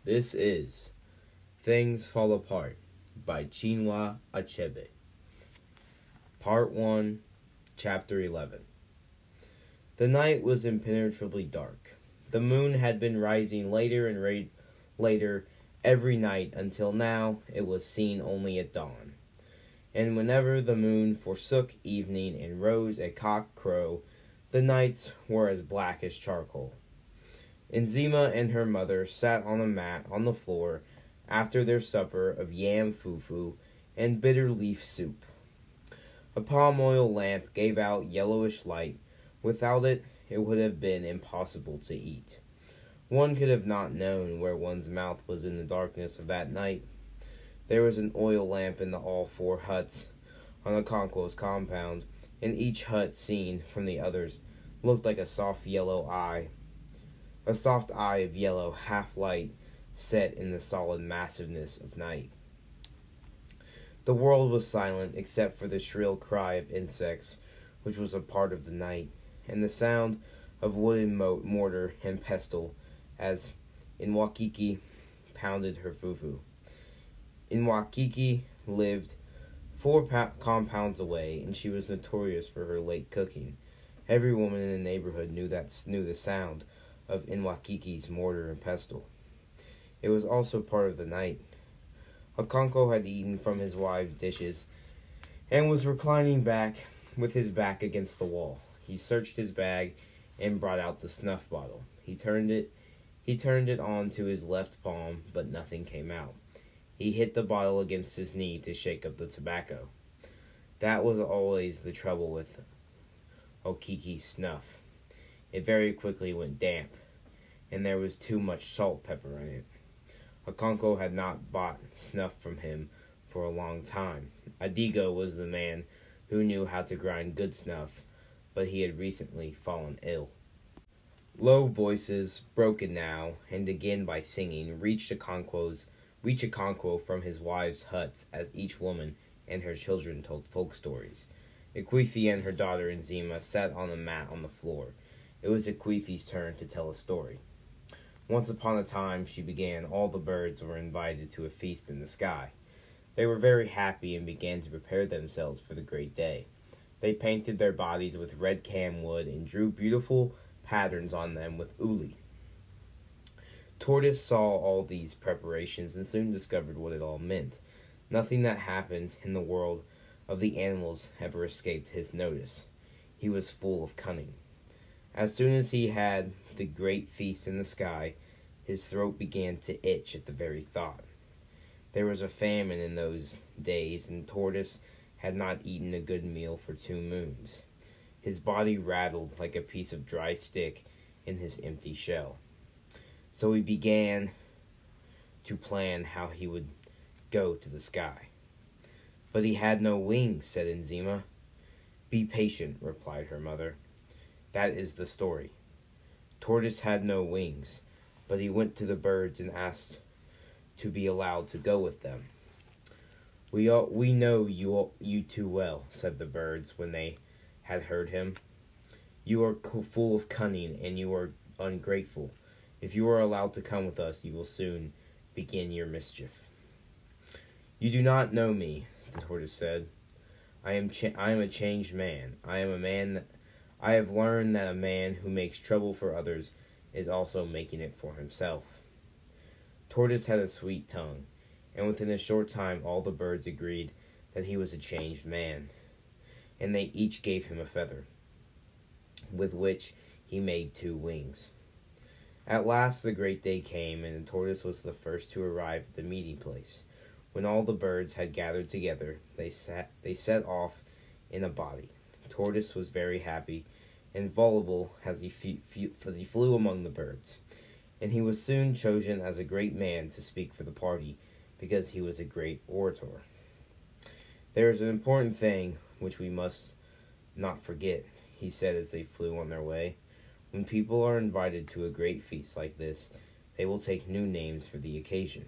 This is Things Fall Apart by Chinua Achebe. Part 1, Chapter 11. The night was impenetrably dark. The moon had been rising later and later every night until now it was seen only at dawn. And whenever the moon forsook evening and rose at cock-crow, the nights were as black as charcoal. Nzima and her mother sat on a mat on the floor after their supper of yam fufu and bitter leaf soup. A palm oil lamp gave out yellowish light. Without it, it would have been impossible to eat. One could have not known where one's mouth was in the darkness of that night. There was an oil lamp in all 4 huts on the Conquo's compound, and each hut, seen from the others, looked like a soft eye of yellow half-light set in the solid massiveness of night. The world was silent except for the shrill cry of insects, which was a part of the night, and the sound of wooden mortar and pestle as Inwakiki pounded her fufu. Inwakiki lived 4 compounds away, and she was notorious for her late cooking. Every woman in the neighborhood knew the sound of Inwakiki's mortar and pestle. It was also part of the night. Okonko had eaten from his wife's dishes and was reclining back with his back against the wall. He searched his bag and brought out the snuff bottle. He turned it on to his left palm, but nothing came out. He hit the bottle against his knee to shake up the tobacco. That was always the trouble with Okiki's snuff. It very quickly went damp, and there was too much salt pepper in it. Okonko had not bought snuff from him for a long time. Adigo was the man who knew how to grind good snuff, but he had recently fallen ill. Low voices, broken now and again by singing, reached Okonko from his wives' huts as each woman and her children told folk stories. Ekwifi and her daughter Nzima sat on a mat on the floor. It was Ekwifi's turn to tell a story. Once upon a time, she began, all the birds were invited to a feast in the sky. They were very happy and began to prepare themselves for the great day. They painted their bodies with red camwood and drew beautiful patterns on them with uli. Tortoise saw all these preparations and soon discovered what it all meant. Nothing that happened in the world of the animals ever escaped his notice. He was full of cunning. As soon as he had the great feast in the sky, his throat began to itch at the very thought. There was a famine in those days, and Tortoise had not eaten a good meal for 2 moons. His body rattled like a piece of dry stick in his empty shell. So he began to plan how he would go to the sky. But he had no wings, said Nzima. Be patient, replied her mother. That is the story. Tortoise had no wings, but he went to the birds and asked to be allowed to go with them. We know you too well, said the birds when they had heard him. You are full of cunning, and you are ungrateful. If you are allowed to come with us, you will soon begin your mischief. You do not know me, the tortoise said. I am a changed man. I have learned that a man who makes trouble for others is also making it for himself. Tortoise had a sweet tongue, and within a short time all the birds agreed that he was a changed man, and they each gave him a feather, with which he made 2 wings. At last the great day came, and the tortoise was the first to arrive at the meeting place. When all the birds had gathered together, they set off in a body. Tortoise was very happy and voluble as he flew among the birds, and he was soon chosen as a great man to speak for the party, because he was a great orator. There is an important thing which we must not forget, he said as they flew on their way. When people are invited to a great feast like this, they will take new names for the occasion.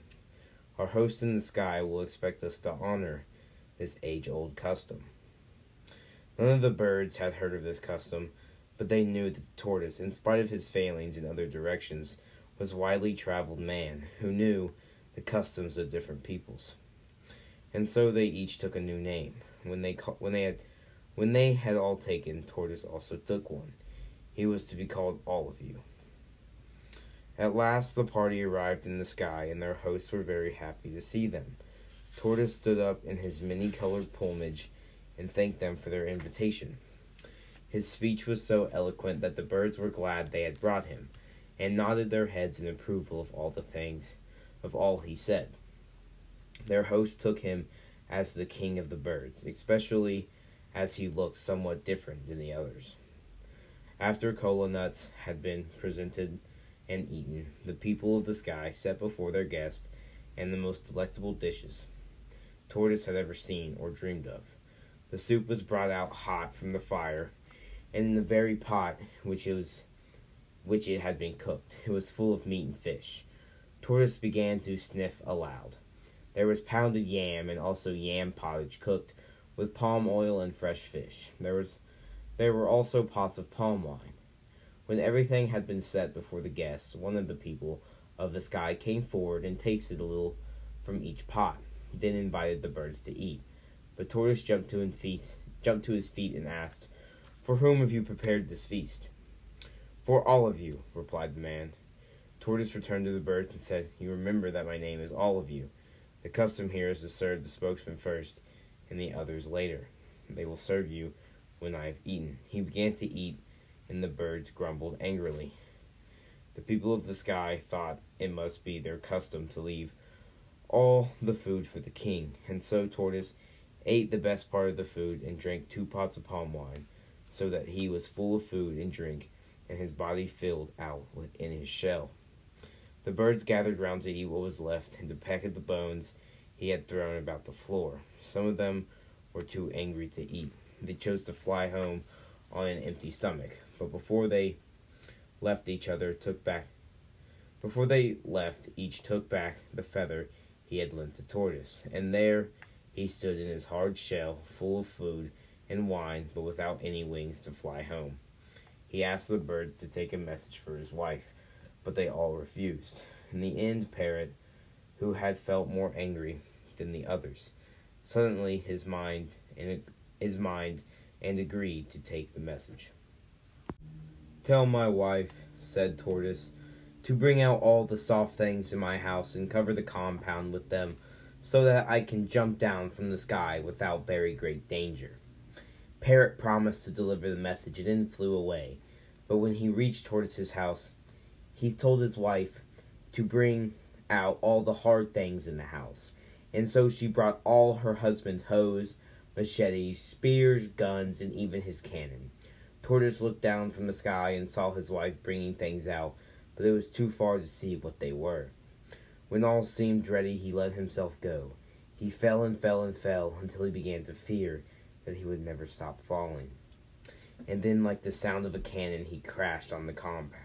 Our host in the sky will expect us to honor this age-old custom. None of the birds had heard of this custom, but they knew that the tortoise, in spite of his failings in other directions, was a widely traveled man who knew the customs of different peoples. And so they each took a new name. When they had all taken, Tortoise also took one. He was to be called All of You. At last the party arrived in the sky, and their hosts were very happy to see them. Tortoise stood up in his many-colored plumage and thanked them for their invitation. His speech was so eloquent that the birds were glad they had brought him, and nodded their heads in approval of all he said. Their host took him as the king of the birds, especially as he looked somewhat different than the others. After cola nuts had been presented and eaten, the people of the sky set before their guest and the most delectable dishes Tortoise had ever seen or dreamed of. The soup was brought out hot from the fire, and in the very pot which it had been cooked, it was full of meat and fish. Tortoise began to sniff aloud. There was pounded yam and also yam pottage cooked with palm oil and fresh fish. There were also pots of palm wine. When everything had been set before the guests, one of the people of the sky came forward and tasted a little from each pot, then invited the birds to eat. But Tortoise jumped to his feet and asked, "For whom have you prepared this feast?" "For all of you," replied the man. Tortoise returned to the birds and said, "You remember that my name is All of You. The custom here is to serve the spokesman first, and the others later. They will serve you when I have eaten." He began to eat, and the birds grumbled angrily. The people of the sky thought it must be their custom to leave all the food for the king, and so Tortoise ate the best part of the food and drank 2 pots of palm wine, so that he was full of food and drink, and his body filled out within his shell. The birds gathered round to eat what was left, and to peck at the bones he had thrown about the floor. Some of them were too angry to eat. They chose to fly home on an empty stomach, but before they left, each took back the feather he had lent to Tortoise, and there he stood in his hard shell, full of food and wine, but without any wings to fly home. He asked the birds to take a message for his wife, but they all refused. In the end, Parrot, who had felt more angry than the others, suddenly his mind and agreed to take the message. "Tell my wife," said Tortoise, "to bring out all the soft things in my house and cover the compound with them, so that I can jump down from the sky without very great danger." Parrot promised to deliver the message and then flew away. But when he reached Tortoise's house, he told his wife to bring out all the hard things in the house, and so she brought all her husband's hoes, machetes, spears, guns, and even his cannon. Tortoise looked down from the sky and saw his wife bringing things out, but it was too far to see what they were. When all seemed ready, he let himself go. He fell and fell and fell until he began to fear that he would never stop falling. And then, like the sound of a cannon, he crashed on the compound.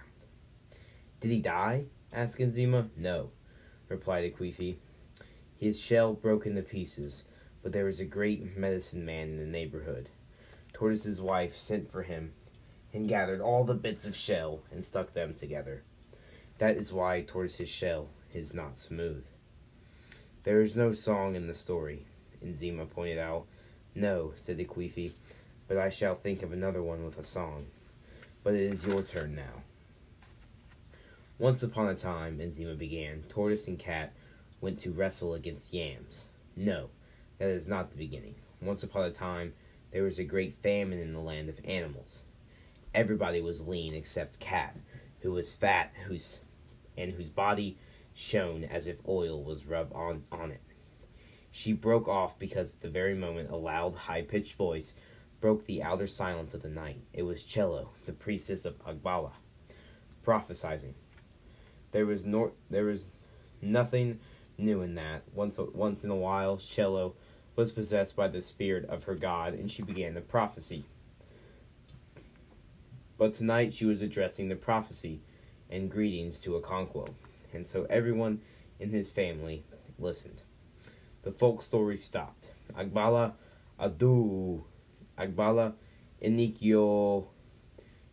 "Did he die?" asked Enzima. "No," replied Akwefi. "His shell broke into pieces, but there was a great medicine man in the neighborhood. Tortoise's wife sent for him and gathered all the bits of shell and stuck them together. That is why Tortoise's shell is not smooth." "There is no song in the story," Enzima pointed out. "No," said Akwefi, "but I shall think of another one with a song. But it is your turn now." "Once upon a time," Enzima began, "Tortoise and Cat went to wrestle against yams." "No, that is not the beginning. Once upon a time, there was a great famine in the land of animals. Everybody was lean except Cat, who was fat, whose body shone as if oil was rubbed on it. She broke off because at the very moment a loud, high-pitched voice broke the outer silence of the night. It was Cello, the priestess of Agbala, prophesying. There was nothing new in that. Once in a while, Cello was possessed by the spirit of her god, and she began the prophecy. But tonight she was addressing the prophecy and greetings to Okonkwo, and so everyone in his family listened. The folk story stopped. "Agbala adu, Agbala inikyo,"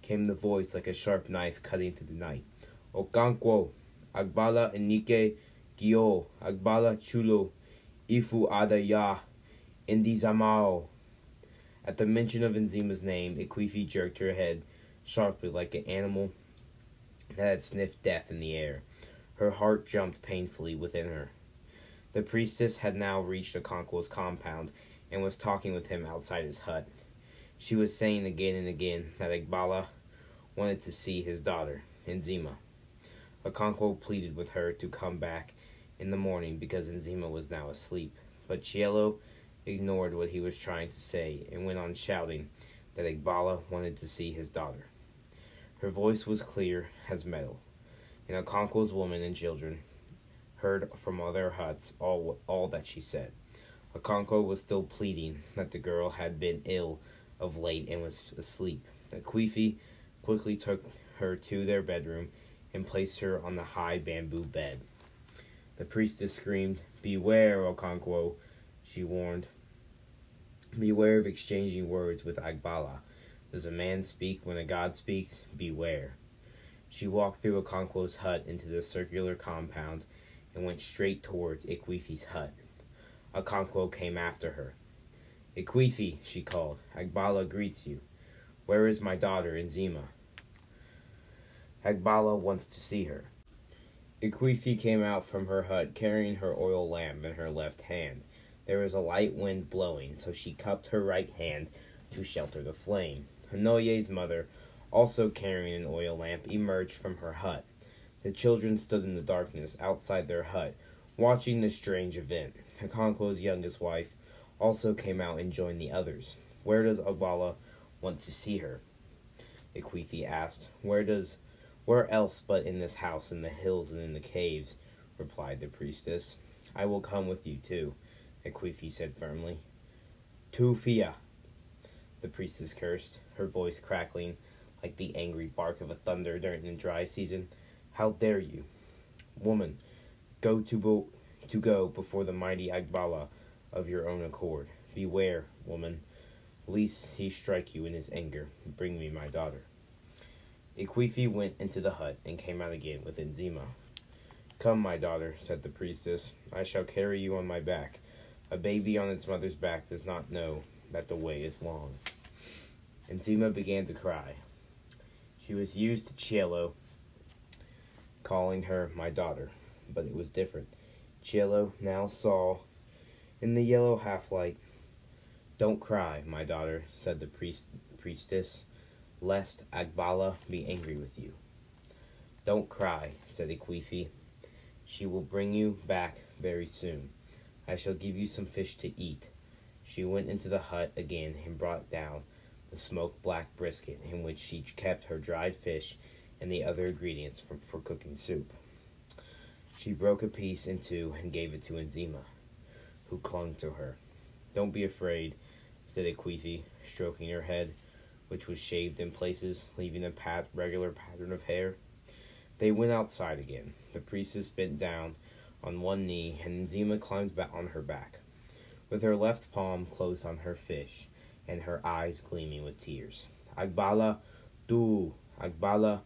came the voice like a sharp knife cutting through the night. "Okonkwo, Agbala Enike Gio, Agbala Chulo, Ifu Ada Ya, Indizamao. At the mention of Nzima's name, Ikwifi jerked her head sharply like an animal that had sniffed death in the air. Her heart jumped painfully within her. The priestess had now reached Okonkwo's compound and was talking with him outside his hut. She was saying again and again that Agbala wanted to see his daughter, Nzima. Okonkwo pleaded with her to come back in the morning because Nzima was now asleep, but Cielo ignored what he was trying to say and went on shouting that Agbala wanted to see his daughter. Her voice was clear as metal, and Okonkwo's women and children heard from other huts all that she said. Okonkwo was still pleading that the girl had been ill of late and was asleep. Ikwifi quickly took her to their bedroom and placed her on the high bamboo bed. The priestess screamed, "Beware, Okonkwo," she warned. "Beware of exchanging words with Agbala. Does a man speak when a god speaks? Beware." She walked through Okonkwo's hut into the circular compound and went straight towards Ikwifi's hut. Okonkwo came after her. "Ikwifi," she called, "Agbala greets you. Where is my daughter, Nzima? Agbala wants to see her." Ikwifi came out from her hut carrying her oil lamp in her left hand. There was a light wind blowing, so she cupped her right hand to shelter the flame. Hanoye's mother, also carrying an oil lamp, emerged from her hut. The children stood in the darkness outside their hut, watching the strange event. Okonkwo's youngest wife also came out and joined the others. "Where does Agbala want to see her?" Ikwifi asked. Where else but in this house, in the hills, and in the caves?" replied the priestess. "I will come with you, too," Ikwifi said firmly. "Tu fia," the priestess cursed, her voice crackling like the angry bark of a thunder during the dry season. "How dare you? Woman, go before the mighty Agbala of your own accord. Beware, woman, lest he strike you in his anger. Bring me my daughter." Ikwifi went into the hut and came out again with Nzima. "Come, my daughter," said the priestess. "I shall carry you on my back. A baby on its mother's back does not know that the way is long." Nzima began to cry. She was used to Cielo calling her my daughter, but it was different. Cielo now saw in the yellow half-light. "Don't cry, my daughter," said the priestess, "lest Agbala be angry with you." "Don't cry," said Ikwifi. "She will bring you back very soon. I shall give you some fish to eat." She went into the hut again and brought down the smoked black brisket in which she kept her dried fish and the other ingredients for cooking soup. She broke a piece in two and gave it to Nzima, who clung to her. "Don't be afraid," said Ikwifi, stroking her head, which was shaved in places, leaving a regular pattern of hair. They went outside again. The priestess bent down on one knee, and Nzima climbed back on her back, with her left palm closed on her fish, and her eyes gleaming with tears. "Agbala, du, Agbala,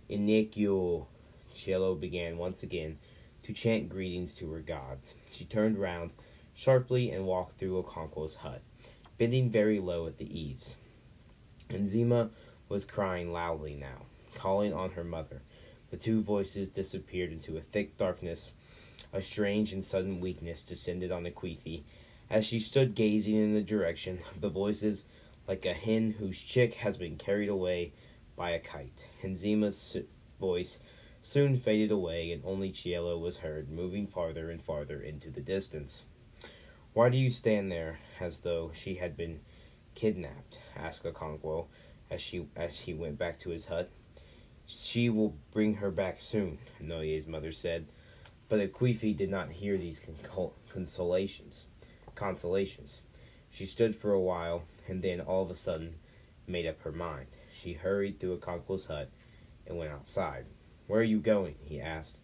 Inekyo," Cielo began once again to chant greetings to her gods. She turned round sharply and walked through Okonkwo's hut, bending very low at the eaves. Nzima was crying loudly now, calling on her mother. The two voices disappeared into a thick darkness. A strange and sudden weakness descended on Ikwifi as she stood gazing in the direction of the voices, like a hen whose chick has been carried away by a kite. Nzima's voice soon faded away, and only Cielo was heard, moving farther and farther into the distance. "Why do you stand there as though she had been kidnapped?" asked Okonkwo as he went back to his hut. "She will bring her back soon," Hanoye's mother said. But Ikwifi did not hear these consolations. She stood for a while, and then all of a sudden made up her mind. She hurried through Okonkwo's hut and went outside. "Where are you going?" he asked.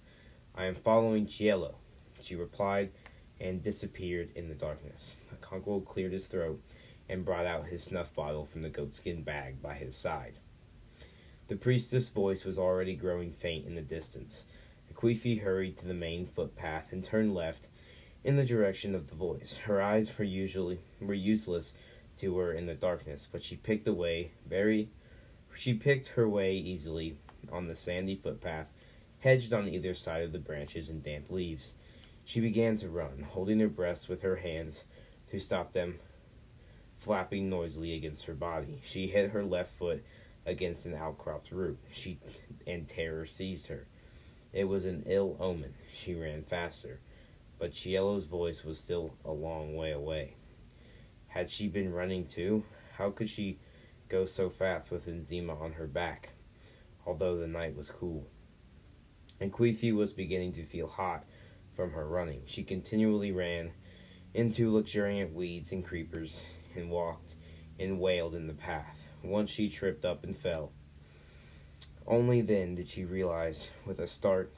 "I am following Cielo," she replied, and disappeared in the darkness. Okonkwo cleared his throat and brought out his snuff bottle from the goatskin bag by his side. The priestess' voice was already growing faint in the distance. Akwifi hurried to the main footpath and turned left in the direction of the voice. Her eyes were useless to her in the darkness, but she picked her way easily on the sandy footpath, hedged on either side of the branches and damp leaves. She began to run, holding her breast with her hands to stop them flapping noisily against her body. She hit her left foot against an outcropped root, and terror seized her. It was an ill omen. She ran faster, but Cielo's voice was still a long way away. Had she been running too? How could she go so fast with Nzima on her back, although the night was cool? And Akwifi was beginning to feel hot from her running. She continually ran into luxuriant weeds and creepers and walked and wailed in the path. Once she tripped up and fell. Only then did she realize, with a start,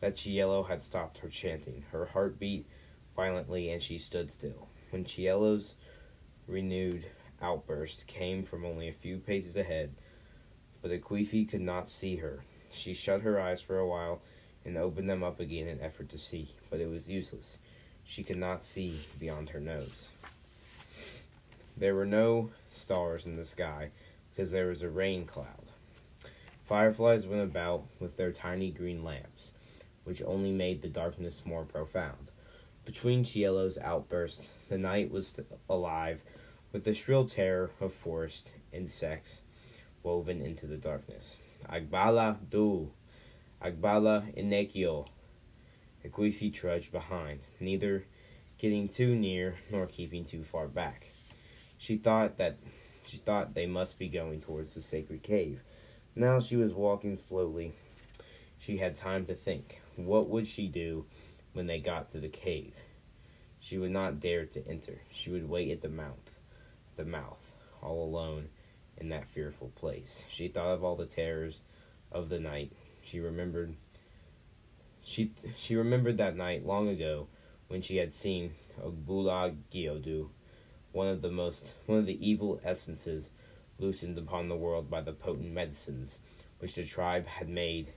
that Cielo had stopped her chanting. Her heart beat violently and she stood still. When Cielo's renewed outburst came from only a few paces ahead, but Akwifi could not see her. She shut her eyes for a while and opened them up again in an effort to see, but it was useless. She could not see beyond her nose. There were no stars in the sky because there was a rain cloud. Fireflies went about with their tiny green lamps, which only made the darkness more profound. Between Cielo's outbursts, the night was alive with the shrill terror of forest insects woven into the darkness. Agbala du, Agbala inekio. Akwifi trudged behind, neither getting too near nor keeping too far back. She thought they must be going towards the sacred cave. Now she was walking slowly. She had time to think. What would she do when they got to the cave? She would not dare to enter. She would wait at the mouth, all alone in that fearful place. She thought of all the terrors of the night. She remembered that night long ago when she had seen Ogbula Giodu, one of the evil essences loosened upon the world by the potent medicines which the tribe had made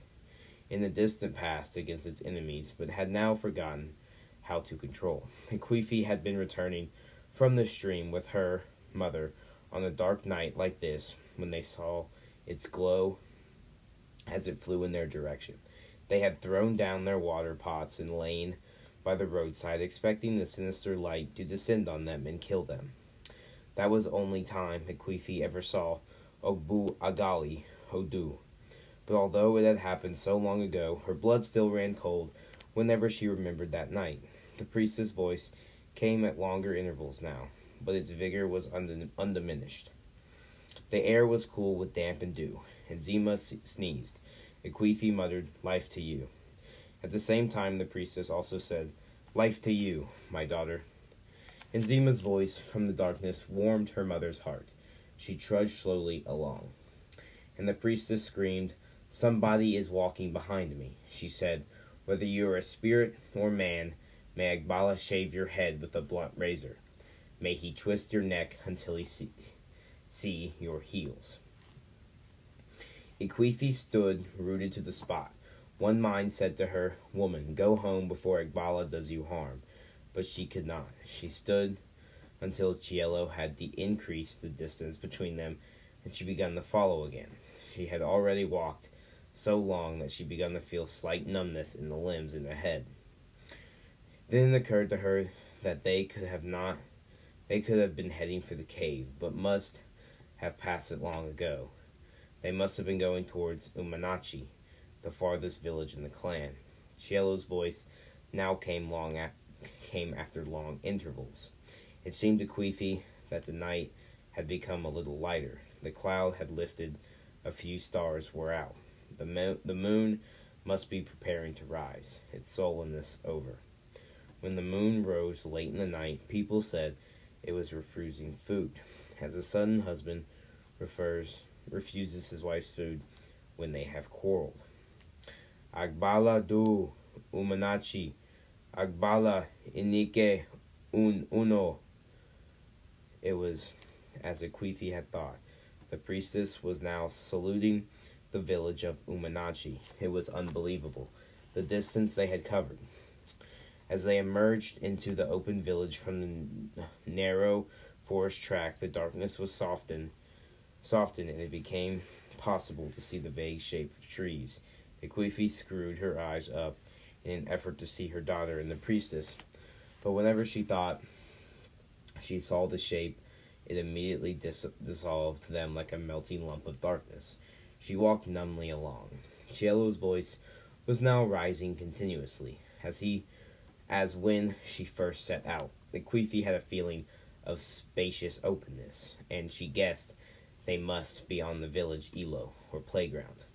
in the distant past against its enemies, but had now forgotten how to control. Akwifi had been returning from the stream with her mother on a dark night like this when they saw its glow as it flew in their direction. They had thrown down their water pots and lain by the roadside, expecting the sinister light to descend on them and kill them. That was only time Akwifi ever saw Ogbu Agali Odu. But although it had happened so long ago, her blood still ran cold whenever she remembered that night. The priestess' voice came at longer intervals now, but its vigor was undiminished. The air was cool with damp and dew, and Zima sneezed. Akwifi muttered, "Life to you." At the same time, the priestess also said, "Life to you, my daughter." And Zima's voice from the darkness warmed her mother's heart. She trudged slowly along. And the priestess screamed, "Somebody is walking behind me," she said. "Whether you are a spirit or man, may Agbala shave your head with a blunt razor. May he twist your neck until he see your heels." Akwifi stood rooted to the spot. One mind said to her, "Woman, go home before Agbala does you harm." But she could not. She stood until Cielo had increased the distance between them, and she began to follow again. She had already walked so long that she began to feel slight numbness in the limbs and the head. Then it occurred to her that they could have been heading for the cave, but must have passed it long ago. They must have been going towards Umanachi, the farthest village in the clan. Cielo's voice now came after long intervals. It seemed to Akwifi that the night had become a little lighter. The cloud had lifted, a few stars were out. The moon must be preparing to rise, its sullenness over. When the moon rose late in the night, people said it was refusing food, as a son husband refuses his wife's food when they have quarreled. Agbala du Umanachi, Agbala inike uno. It was as Akwifi had thought. The priestess was now saluting the village of Umanachi. It was unbelievable. the distance they had covered. As they emerged into the open village from the narrow forest track, the darkness was softened, and it became possible to see the vague shape of trees. Ekwefi screwed her eyes up in an effort to see her daughter and the priestess, but whenever she thought she saw the shape, it immediately dissolved them like a melting lump of darkness. She walked numbly along. Cielo's voice was now rising continuously, as when she first set out. Ekwefi had a feeling of spacious openness, and she guessed they must be on the village Ilo, or playground.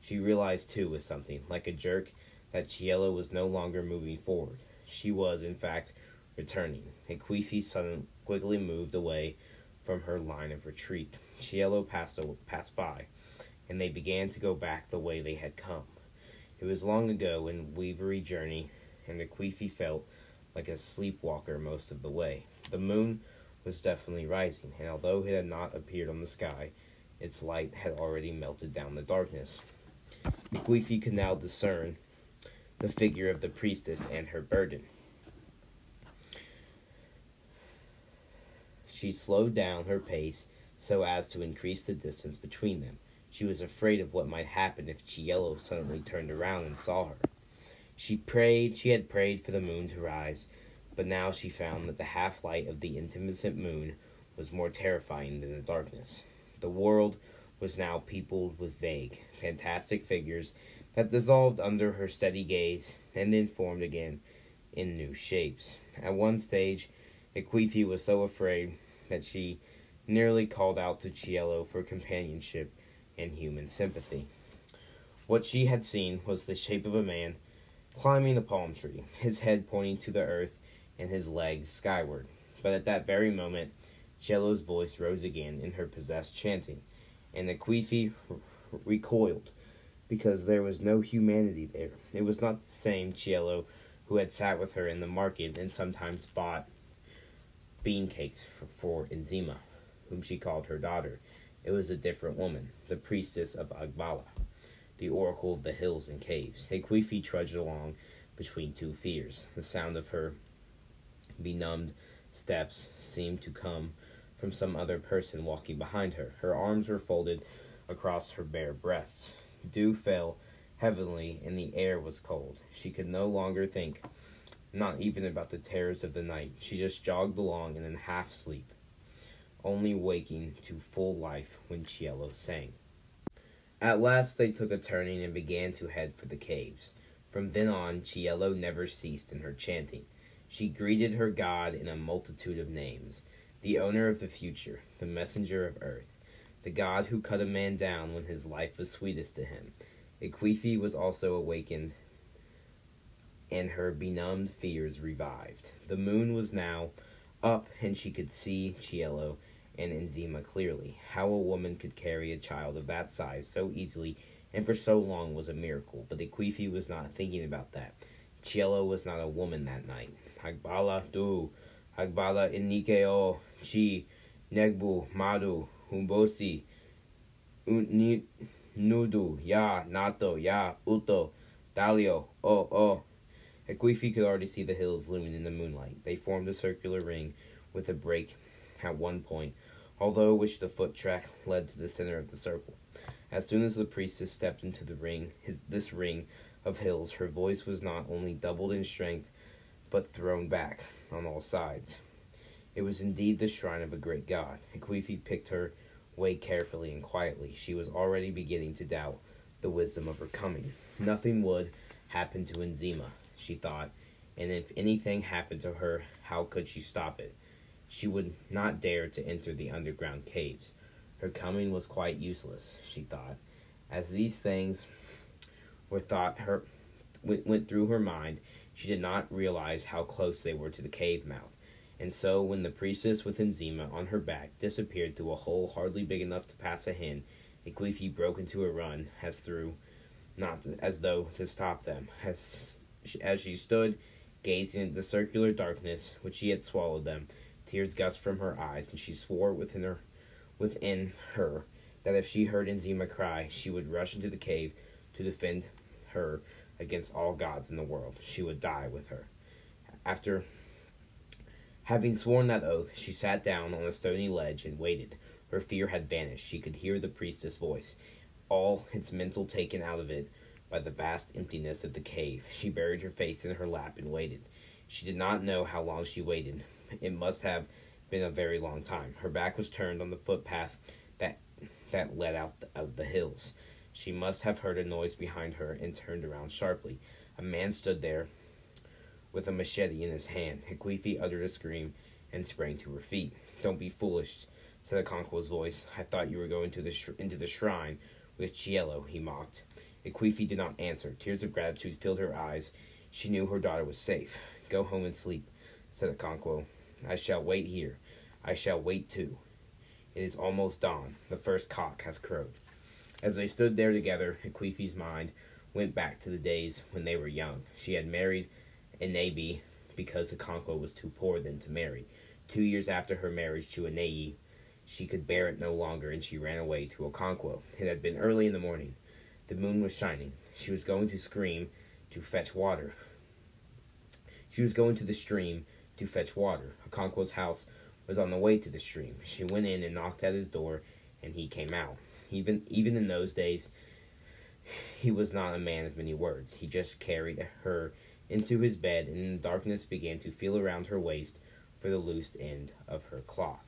She realized, too, with something like a jerk, that Cielo was no longer moving forward. She was, in fact, returning. Ekwefi quickly moved away from her line of retreat. Cielo passed by, and they began to go back the way they had come. It was long ago and weavery journey, and Ekwefi felt like a sleepwalker most of the way. The moon was definitely rising, and although it had not appeared on the sky, its light had already melted down the darkness. Ekwefi could now discern the figure of the priestess and her burden. She slowed down her pace so as to increase the distance between them. She was afraid of what might happen if Cielo suddenly turned around and saw her. She had prayed for the moon to rise, but now she found that the half-light of the intermittent moon was more terrifying than the darkness. The world was now peopled with vague, fantastic figures that dissolved under her steady gaze and then formed again in new shapes. At one stage, Ekwefi was so afraid that she nearly called out to Cielo for companionship and human sympathy. What she had seen was the shape of a man climbing a palm tree, his head pointing to the earth and his legs skyward. But at that very moment, Cielo's voice rose again in her possessed chanting, and Ekwefi recoiled, because there was no humanity there. It was not the same Cielo who had sat with her in the market and sometimes bought bean cakes for Nzima, whom she called her daughter. It was a different woman, the priestess of Agbala, the oracle of the hills and caves. Ekwefi trudged along between two fears. The sound of her benumbed steps seemed to come from some other person walking behind her. Her arms were folded across her bare breasts. Dew fell heavily, and the air was cold. She could no longer think, not even about the terrors of the night. She just jogged along in a half-sleep, only waking to full life when Cielo sang. At last they took a turning and began to head for the caves. From then on, Cielo never ceased in her chanting. She greeted her God in a multitude of names: the owner of the future, the messenger of earth, the God who cut a man down when his life was sweetest to him. Ekwefi was also awakened, and her benumbed fears revived. The moon was now up, and she could see Cielo and Nzima clearly. How a woman could carry a child of that size so easily and for so long was a miracle, but Ekwefi was not thinking about that. Cielo was not a woman that night. Agbala du, Agbala inikeo, chi, negbu, madu, humbosi, nudu, ya, nato, ya, uto, dalio, o. Ekwefi could already see the hills looming in the moonlight. They formed a circular ring with a break at one point, although which the foot track led to the center of the circle. As soon as the priestess stepped into this ring of hills, her voice was not only doubled in strength, but thrown back on all sides. It was indeed the shrine of a great god. Ekwefi picked her way carefully and quietly. She was already beginning to doubt the wisdom of her coming. Nothing would happen to Nzima, she thought, and if anything happened to her, how could she stop it? She would not dare to enter the underground caves. Her coming was quite useless, she thought. As these things went through her mind, she did not realize how close they were to the cave mouth. And so, when the priestess with Nzima on her back disappeared through a hole hardly big enough to pass a hen, Ekwefi broke into a run, as though to stop them. As she stood, gazing at the circular darkness which she had swallowed them, tears gushed from her eyes, and she swore within her that if she heard Nzima cry, she would rush into the cave to defend her against all gods in the world. She would die with her. After having sworn that oath, she sat down on a stony ledge and waited. Her fear had vanished. She could hear the priestess' voice, all its mental taken out of it by the vast emptiness of the cave. She buried her face in her lap and waited. She did not know how long she waited. It must have been a very long time. Her back was turned on the footpath that led out of the hills. She must have heard a noise behind her and turned around sharply. A man stood there with a machete in his hand. Akwefi uttered a scream and sprang to her feet. "Don't be foolish," said Okonkwo's voice. "I thought you were going into the shrine with Chielo," he mocked. Akwefi did not answer. Tears of gratitude filled her eyes. She knew her daughter was safe. "Go home and sleep," said Okonkwo. "I shall wait here. I shall wait too. It is almost dawn. The first cock has crowed." As they stood there together, Akwefi's mind went back to the days when they were young. She had married Enebi because Okonkwo was too poor then to marry. 2 years after her marriage to Eneyi, she could bear it no longer, and she ran away to Okonkwo. It had been early in the morning. The moon was shining. She was going to scream to fetch water. She was going to the stream to fetch water. Okonkwo's house was on the way to the stream. She went in and knocked at his door, and he came out. Even in those days, he was not a man of many words. He just carried her into his bed, and in the darkness began to feel around her waist for the loose end of her cloth.